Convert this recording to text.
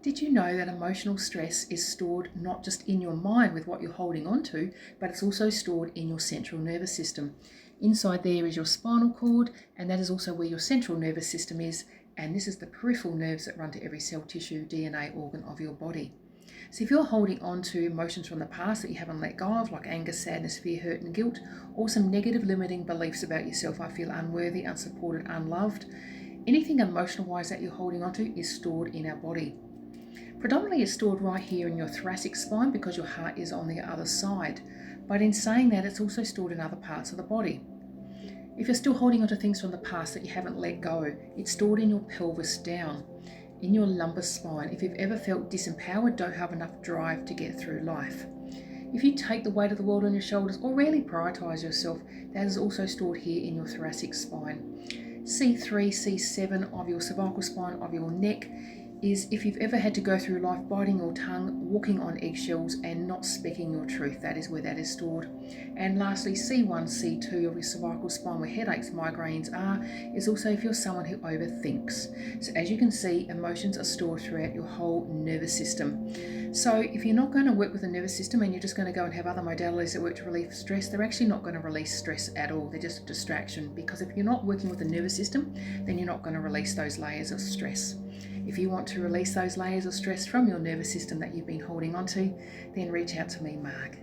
Did you know that emotional stress is stored not just in your mind with what you're holding on to, but it's also stored in your central nervous system? Inside there is your spinal cord, and that is also where your central nervous system is, and this is the peripheral nerves that run to every cell, tissue, DNA organ of your body. So if you're holding on to emotions from the past that you haven't let go of, like anger, sadness, fear, hurt and guilt, or some negative limiting beliefs about yourself, I feel unworthy, unsupported, unloved, anything emotional-wise that you're holding on to is stored in our body. Predominantly it's stored right here in your thoracic spine because your heart is on the other side. But in saying that, it's also stored in other parts of the body. If you're still holding on to things from the past that you haven't let go, it's stored in your pelvis down, in your lumbar spine. If you've ever felt disempowered, don't have enough drive to get through life. If you take the weight of the world on your shoulders or really prioritise yourself, that is also stored here in your thoracic spine. C3, C7 of your cervical spine, of your neck, is if you've ever had to go through life biting your tongue, walking on eggshells and not speaking your truth, that is where that is stored. And lastly, C1, C2 of your cervical spine, where headaches, migraines are, is also if you're someone who overthinks. So as you can see, emotions are stored throughout your whole nervous system. So if you're not going to work with the nervous system and you're just going to go and have other modalities that work to relieve stress, they're actually not going to release stress at all. They're just a distraction, because if you're not working with the nervous system, then you're not going to release those layers of stress. If you want to release those layers of stress from your nervous system that you've been holding onto, then reach out to me, Marg.